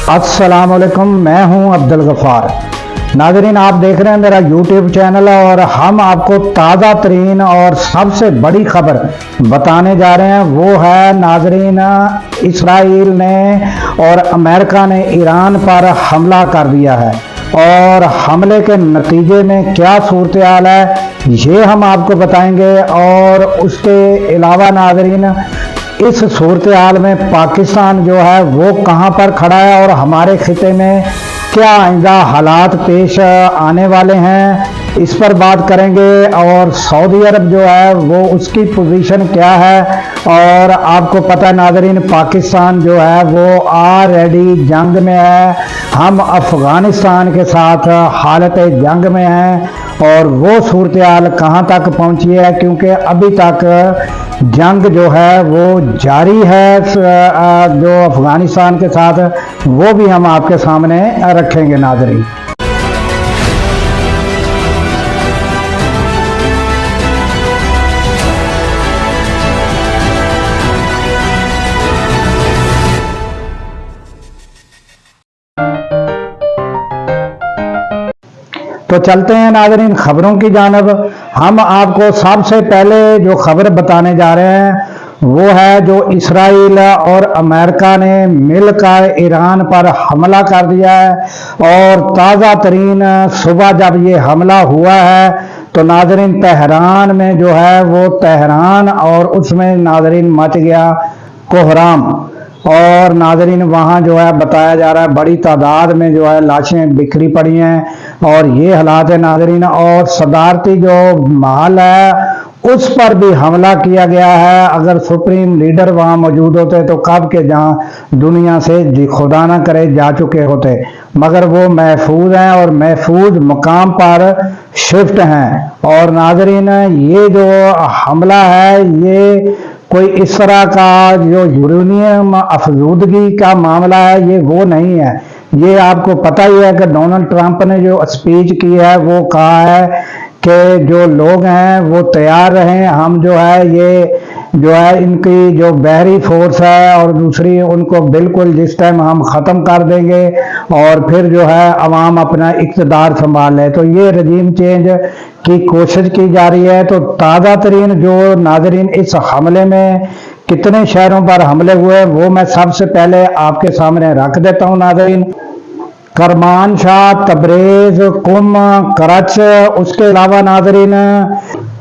अस्सलाम वालेकुम, मैं हूं अब्दुल गफ़ार। नाज़रीन, आप देख रहे हैं मेरा यूट्यूब चैनल और हम आपको ताज़ा तरीन और सबसे बड़ी खबर बताने जा रहे हैं। वो है नाज़रीन, इसराइल ने और अमेरिका ने ईरान पर हमला कर दिया है और हमले के नतीजे में क्या सूरत हाल है ये हम आपको बताएंगे। और उसके अलावा नाज़रीन, इस सूरत हाल में पाकिस्तान जो है वो कहां पर खड़ा है और हमारे खिते में क्या आइंदा हालात पेश आने वाले हैं, इस पर बात करेंगे। और सऊदी अरब जो है वो उसकी पोजीशन क्या है। और आपको पता है नाज़रीन, पाकिस्तान जो है वो ऑलरेडी जंग में है। हम अफ़गानिस्तान के साथ हालत जंग में हैं और वो सूरत हाल कहाँ तक पहुँची है, क्योंकि अभी तक जंग जो है वो जारी है जो अफ़गानिस्तान के साथ, वो भी हम आपके सामने रखेंगे नाज़रीन। तो चलते हैं नाज़रीन खबरों की जानब। हम आपको सबसे पहले जो खबर बताने जा रहे हैं वो है जो इसराइल और अमेरिका ने मिलकर ईरान पर हमला कर दिया है। और ताज़ा तरीन सुबह जब ये हमला हुआ है तो नाज़रीन तेहरान में जो है वो तेहरान और उसमें नाज़रीन मच गया कोहराम। और नाज़रीन वहाँ जो है बताया जा रहा है बड़ी तादाद में जो है लाशें बिखरी पड़ी हैं और ये हालात है नाज़रीन। और सदारती जो महल है उस पर भी हमला किया गया है। अगर सुप्रीम लीडर वहाँ मौजूद होते तो कब के जहाँ दुनिया से खुदा ना करे जा चुके होते, मगर वो महफूज हैं और महफूज मकाम पर शिफ्ट हैं। और नाज़रीन ये जो हमला है ये कोई इस तरह का जो यूरेनियम अफजूदगी का मामला है, ये वो नहीं है। ये आपको पता ही है कि डोनाल्ड ट्रंप ने जो स्पीच की है वो कहा है कि जो लोग हैं वो तैयार रहें, हम जो है ये जो है इनकी जो बहरी फोर्स है और दूसरी उनको बिल्कुल जिस टाइम हम ख़त्म कर देंगे और फिर जो है अवाम अपना इक़्तिदार संभाल ले। तो ये रजीम चेंज की कोशिश की जा रही है। तो ताज़ा तरीन जो नाज़रीन इस हमले में कितने शहरों पर हमले हुए वो मैं सबसे पहले आपके सामने रख देता हूँ नाज़रीन। करमानशाह, तबरेज़, कुम, करच, उसके अलावा नाज़रीन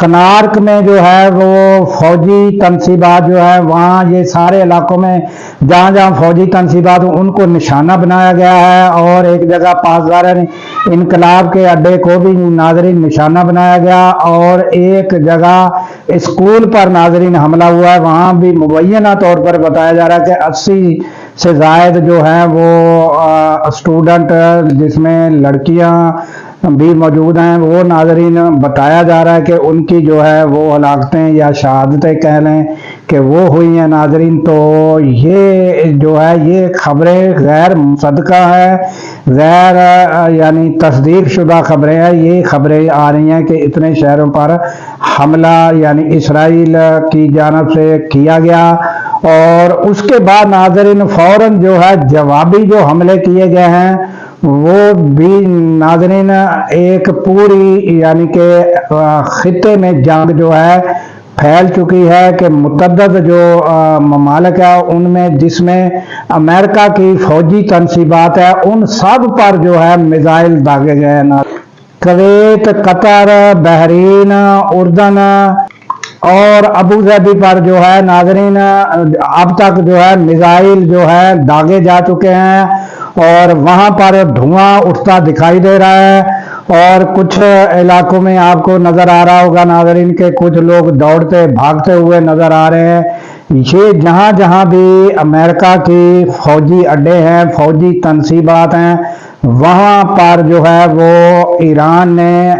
कनार्क में जो है वो फौजी तनसीबात जो है वहाँ ये सारे इलाकों में जहाँ जहाँ फौजी तनसीबात उनको निशाना बनाया गया है। और एक जगह पासदार इनकलाब के अड्डे को भी नाज़रीन निशाना बनाया गया। और एक जगह स्कूल पर नाज़रीन हमला हुआ है, वहाँ भी मुबैना तौर पर बताया जा रहा है कि 80 से ज़ायद जो है वो स्टूडेंट जिसमें लड़कियाँ भी मौजूद हैं वो नाज़रीन बताया जा रहा है कि उनकी जो है वो हलाकतें या शहादतें कह लें कि वो हुई हैं नाज़रीन। तो ये जो है ये खबरें गैर मुसद्दक़ा है, गैर यानी तस्दीक शुदा खबरें हैं। ये खबरें आ रही हैं कि इतने शहरों पर हमला यानी इसराइल की जानब से किया गया। और उसके बाद नाज़रीन फ़ौरन जो है जवाबी जो हमले किए गए हैं वो भी नाज़रीन एक पूरी यानी कि खिते में जंग जो है फैल चुकी है कि मुतअद्दिद जो ममालिक है उनमें जिसमें अमेरिका की फौजी तनसीबात है उन सब पर जो है मिसाइल दागे गए हैं। कुवैत, कतर, बहरीन, उर्दन और अबू धाबी पर जो है नाज़रीन अब तक जो है मिसाइल जो है दागे जा चुके हैं और वहाँ पर धुआं उठता दिखाई दे रहा है। और कुछ इलाकों में आपको नज़र आ रहा होगा नाज़रीन के कुछ लोग दौड़ते भागते हुए नज़र आ रहे हैं। ये जहाँ जहाँ भी अमेरिका की फौजी अड्डे हैं, फौजी तनसीबात हैं, वहाँ पर जो है वो ईरान ने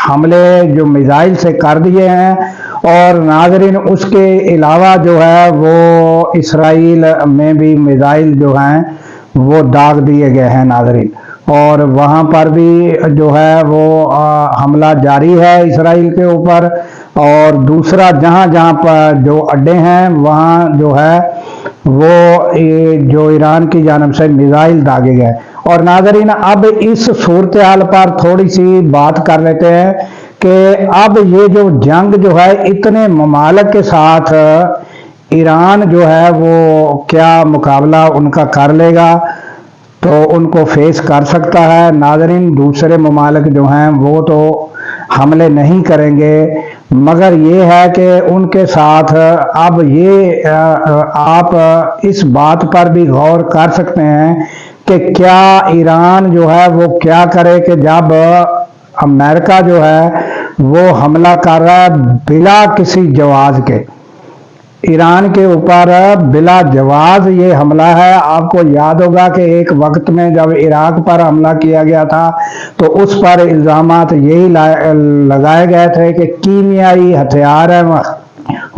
हमले जो मिसाइल से कर दिए हैं। और नाज़रीन उसके अलावा जो है वो इसराइल में भी मिसाइल जो हैं वो दाग दिए गए हैं नाज़रीन। और वहाँ पर भी जो है वो हमला जारी है इसराइल के ऊपर। और दूसरा जहाँ जहाँ पर जो अड्डे हैं वहाँ जो है वो जो ईरान की जानब से मिसाइल दागे गए। और नाज़रीन, अब इस सूरत हाल पर थोड़ी सी बात कर लेते हैं कि अब ये जो जंग जो है इतने ममालिक के साथ ईरान जो है वो क्या मुकाबला उनका कर लेगा, तो उनको फेस कर सकता है। नाज़रीन, दूसरे ममालिक जो हैं वो तो हमले नहीं करेंगे, मगर ये है कि उनके साथ अब ये आप इस बात पर भी गौर कर सकते हैं कि क्या ईरान जो है वो क्या करे कि जब अमेरिका जो है वो हमला कर रहा है बिला किसी जवाब के, ईरान के ऊपर बिला जवाब ये हमला है। आपको याद होगा कि एक वक्त में जब इराक पर हमला किया गया था तो उस पर इल्ज़ामात यही लगाए गए थे कि कीमियाई हथियार है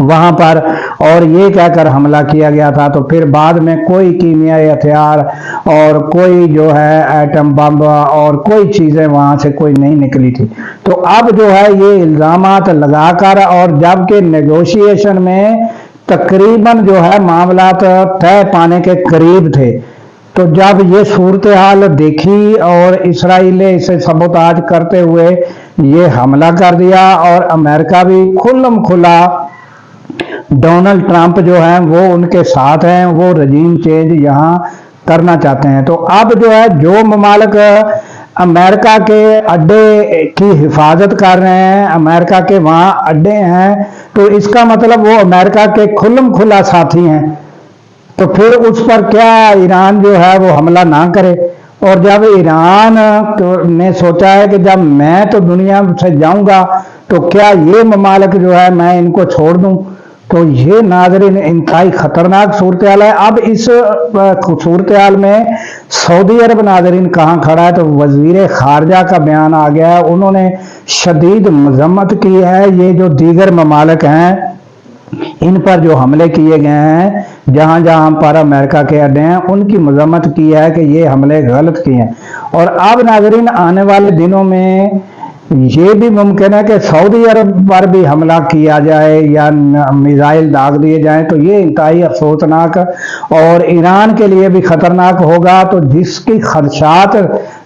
वहाँ पर, और ये कहकर हमला किया गया था। तो फिर बाद में कोई कीमियाई हथियार और कोई जो है एटम बम और कोई चीज़ें वहाँ से कोई नहीं निकली थी। तो अब जो है ये इल्ज़ामात लगाकर, और जबकि नेगोशिएशन में तकरीबन जो है मामला तय पाने के करीब थे, तो जब ये सूरत हाल देखी और इसराइल ने इसे सबोताज करते हुए ये हमला कर दिया, और अमेरिका भी खुल्लम खुला डोनाल्ड ट्रंप जो है वो उनके साथ हैं, वो रजीम चेंज यहाँ करना चाहते हैं। तो अब जो है जो ममालिक अमेरिका के अड्डे की हिफाजत कर रहे हैं, अमेरिका के वहाँ अड्डे हैं, तो इसका मतलब वो अमेरिका के खुल्लम खुला साथी हैं। तो फिर उस पर क्या ईरान जो है वो हमला ना करे। और जब ईरान ने सोचा है कि जब मैं तो दुनिया से जाऊंगा तो क्या ये ममालिक जो है मैं इनको छोड़ दूं, तो ये नाज़रीन इंतहाई खतरनाक सूरत हाल है। अब इस सूरत हाल में सऊदी अरब नाज़रीन कहाँ खड़ा है, तो वजीर खारजा का बयान आ गया है, उन्होंने शदीद मजम्मत की है ये जो दीगर ममालिक हैं इन पर जो हमले किए गए हैं, जहां जहां पर अमेरिका के अड्डे हैं, उनकी मजम्मत की है कि ये हमले गलत किए हैं। और अब नाज़रीन आने वाले दिनों में ये भी मुमकिन है कि सऊदी अरब पर भी हमला किया जाए या मिसाइल दाग दिए जाएं, तो ये इंतहाई अफसोसनाक और ईरान के लिए भी खतरनाक होगा। तो जिसकी खदशात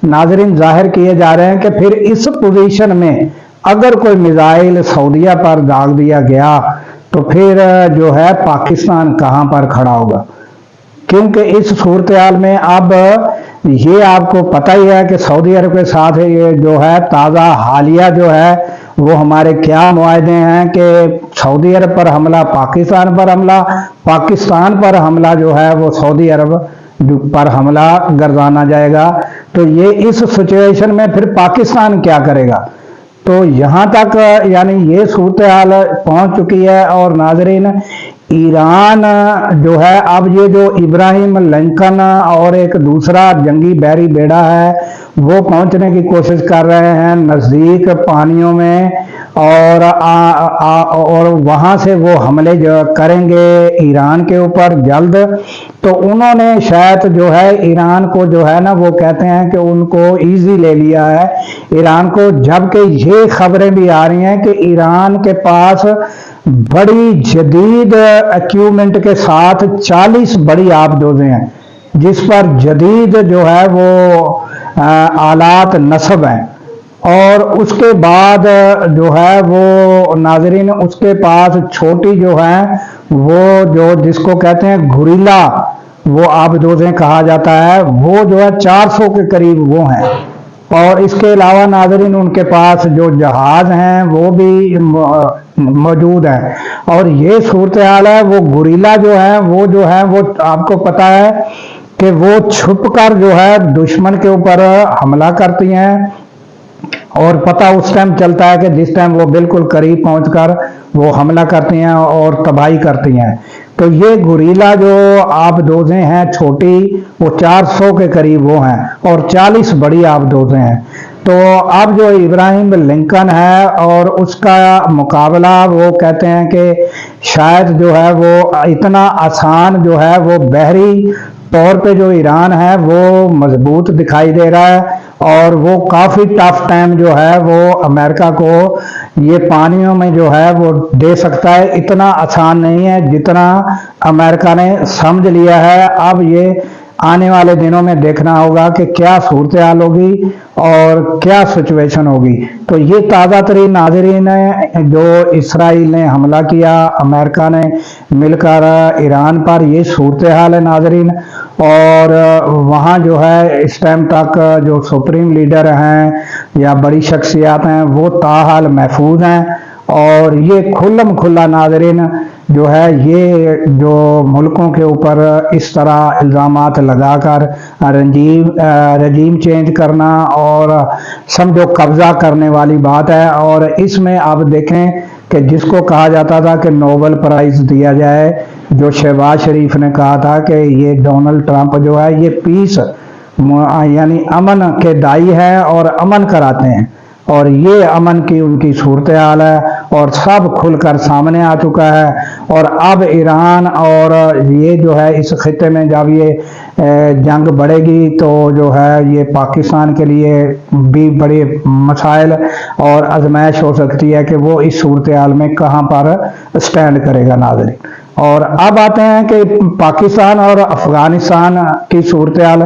नाज़रीन जाहिर किए जा रहे हैं कि फिर इस पोजीशन में अगर कोई मिसाइल सऊदीया पर दाग दिया गया तो फिर जो है पाकिस्तान कहाँ पर खड़ा होगा, क्योंकि इस सूरत हाल में अब ये आपको पता ही है कि सऊदी अरब के साथ ये जो है ताज़ा हालिया जो है वो हमारे क्या मुआहदे हैं कि सऊदी अरब पर हमला, पाकिस्तान पर हमला, पाकिस्तान पर हमला जो है वो सऊदी अरब पर हमला गर्दाना जाएगा। तो ये इस सिचुएशन में फिर पाकिस्तान क्या करेगा, तो यहाँ तक यानी ये सूरत हाल पहुँच चुकी है। और नाज़रीन, ईरान जो है अब ये जो इब्राहिम लिंकन और एक दूसरा जंगी बहरी बेड़ा है वो पहुंचने की कोशिश कर रहे हैं नज़दीक पानियों में, और वहां से वो हमले जो करेंगे ईरान के ऊपर जल्द। तो उन्होंने शायद जो है ईरान को जो है ना वो कहते हैं कि उनको इजी ले लिया है ईरान को, जबकि ये खबरें भी आ रही हैं कि ईरान के पास बड़ी जदीद इक्विपमेंट के साथ 40 बड़ी आबदोजें हैं जिस पर जदीद जो है वो आलात नस्ब हैं। और उसके बाद जो है वो नाज़रीन उसके पास छोटी जो है वो जो जिसको कहते हैं गुरिल्ला वो आबदोजें कहा जाता है, वो जो है 400 के करीब वो हैं। और इसके अलावा नाज़रीन उनके पास जो जहाज हैं वो भी मौजूद है। और ये सूरत हाल है, वो गुरिल्ला जो है वो आपको पता है कि वो छुप कर जो है दुश्मन के ऊपर हमला करती हैं, और पता उस टाइम चलता है कि जिस टाइम वो बिल्कुल करीब पहुंचकर वो हमला करती हैं और तबाही करती हैं। तो ये गुरिल्ला जो आबदोजें हैं छोटी वो 400 के करीब वो हैं और 40 बड़ी आबदोजें हैं। तो अब जो इब्राहिम लिंकन है और उसका मुकाबला वो कहते हैं कि शायद जो है वो इतना आसान जो है वो बहरी तौर पे जो ईरान है वो मजबूत दिखाई दे रहा है, اور وہ کافی ٹف ٹائم جو ہے وہ امریکہ کو یہ پانیوں میں جو ہے وہ دے سکتا ہے. اتنا آسان نہیں ہے جتنا امریکہ نے سمجھ لیا ہے. اب یہ آنے والے دنوں میں دیکھنا ہوگا کہ کیا صورتحال ہوگی اور کیا سچویشن ہوگی. تو یہ تازہ ترین ناظرین جو اسرائیل نے حملہ کیا امریکہ نے مل کر ایران پر، یہ صورتحال ہے ناظرین. اور وہاں جو ہے اس ٹائم تک جو سپریم لیڈر ہیں یا بڑی شخصیات ہیں وہ تاحال محفوظ ہیں. اور یہ کھلم کھلا ناظرین جو ہے یہ جو ملکوں کے اوپر اس طرح الزامات لگا کر رجیم چینج کرنا اور سمجھو قبضہ کرنے والی بات ہے. اور اس میں آپ دیکھیں کہ جس کو کہا جاتا تھا کہ نوبل پرائز دیا جائے، جو شہباز شریف نے کہا تھا کہ یہ ڈونلڈ ٹرمپ جو ہے یہ پیس یعنی امن کے دائی ہیں اور امن کراتے ہیں، اور یہ امن کی ان کی صورتحال ہے اور سب کھل کر سامنے آ چکا ہے. اور اب ایران اور یہ جو ہے اس خطے میں جب یہ جنگ بڑھے گی تو جو ہے یہ پاکستان کے لیے بھی بڑے مسائل اور آزمائش ہو سکتی ہے کہ وہ اس صورتحال میں کہاں پر سٹینڈ کرے گا ناظرین. اور اب آتے ہیں کہ پاکستان اور افغانستان کی صورتحال،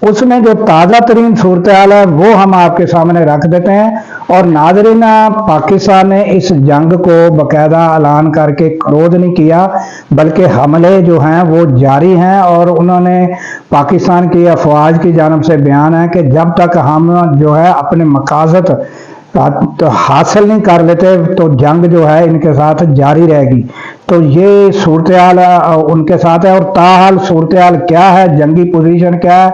اس میں جو تازہ ترین صورتحال ہے وہ ہم آپ کے سامنے رکھ دیتے ہیں. اور ناظرین پاکستان نے اس جنگ کو باقاعدہ اعلان کر کے کلوز نہیں کیا، بلکہ حملے جو ہیں وہ جاری ہیں. اور انہوں نے پاکستان کی افواج کی جانب سے بیان ہے کہ جب تک ہم جو ہے اپنے مقاصد حاصل نہیں کر لیتے تو جنگ جو ہے ان کے ساتھ جاری رہے گی. تو یہ صورتحال ان کے ساتھ ہے. اور تاحال صورتحال کیا ہے، جنگی پوزیشن کیا ہے،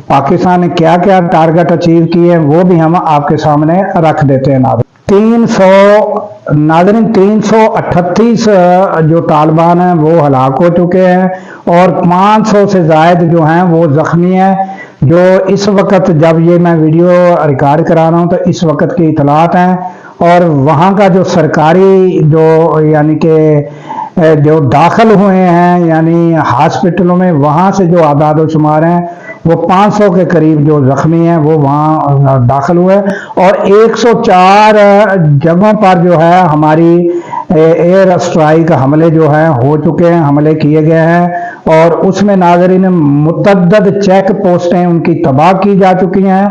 پاکستان نے کیا کیا ٹارگٹ اچیو کیے ہیں، وہ بھی ہم آپ کے سامنے رکھ دیتے ہیں. ناظرین 338 جو طالبان ہیں وہ ہلاک ہو چکے ہیں اور 500 سے زائد جو ہیں وہ زخمی ہیں. جو اس وقت جب یہ میں ویڈیو ریکارڈ کرا رہا ہوں تو اس وقت کی اطلاعات ہیں. اور وہاں کا جو سرکاری جو یعنی کہ جو داخل ہوئے ہیں یعنی ہاسپٹلوں میں، وہاں سے جو اعداد و شمار ہیں وہ 500 کے قریب جو زخمی ہیں وہ وہاں داخل ہوئے. اور 104 جگہوں پر جو ہے ہماری ایئر اسٹرائک حملے جو ہیں ہو چکے ہیں، حملے کیے گئے ہیں. اور اس میں ناظرین متعدد چیک پوسٹیں ان کی تباہ کی جا چکی ہیں.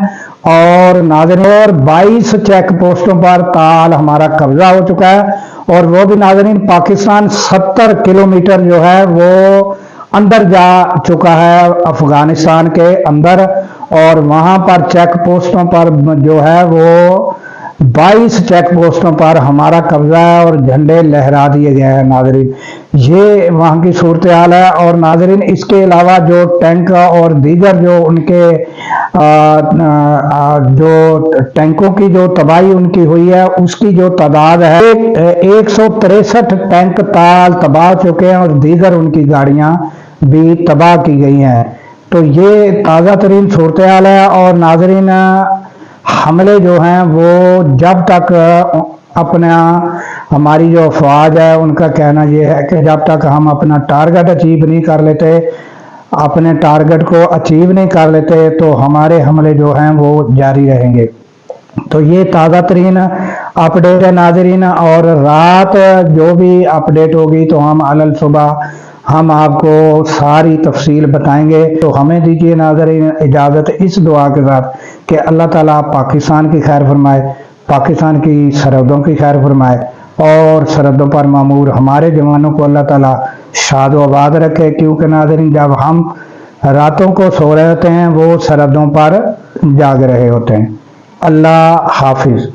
اور ناظرین اور 22 چیک پوسٹوں پر تاحال ہمارا قبضہ ہو چکا ہے. اور وہ بھی ناظرین پاکستان 70 کلومیٹر جو ہے وہ اندر جا چکا ہے افغانستان کے اندر. اور وہاں پر چیک پوسٹوں پر جو ہے وہ 22 چیک پوسٹوں پر ہمارا قبضہ ہے اور جھنڈے لہرا دیے گئے ہیں. ناظرین یہ وہاں کی صورتحال ہے. اور ناظرین اس کے علاوہ جو ٹینک اور دیگر جو ان کے جو ٹینکوں کی جو تباہی ان کی ہوئی ہے اس کی جو تعداد ہے 163 ٹینک تباہ ہو چکے ہیں اور دیگر ان کی گاڑیاں بھی تباہ کی گئی ہیں. تو یہ تازہ ترین صورتحال ہے. اور ناظرین حملے جو ہیں وہ جب تک ہماری جو افواج ہے ان کا کہنا یہ ہے کہ جب تک ہم اپنا ٹارگٹ اچیو نہیں کر لیتے، اپنے ٹارگٹ کو اچیو نہیں کر لیتے تو ہمارے حملے جو ہیں وہ جاری رہیں گے. تو یہ تازہ ترین اپڈیٹ ہے ناظرین. اور رات جو بھی اپڈیٹ ہوگی تو ہم علل صبح ہم آپ کو ساری تفصیل بتائیں گے. تو ہمیں دیجیے ناظرین اجازت اس دعا کے ساتھ کہ اللہ تعالیٰ پاکستان کی خیر فرمائے، پاکستان کی سرحدوں کی خیر فرمائے اور سرحدوں پر معمور ہمارے جوانوں کو اللہ تعالیٰ شاد و آباد رکھے. کیونکہ ناظرین جب ہم راتوں کو سو رہے ہوتے ہیں وہ سرحدوں پر جاگ رہے ہوتے ہیں. اللہ حافظ.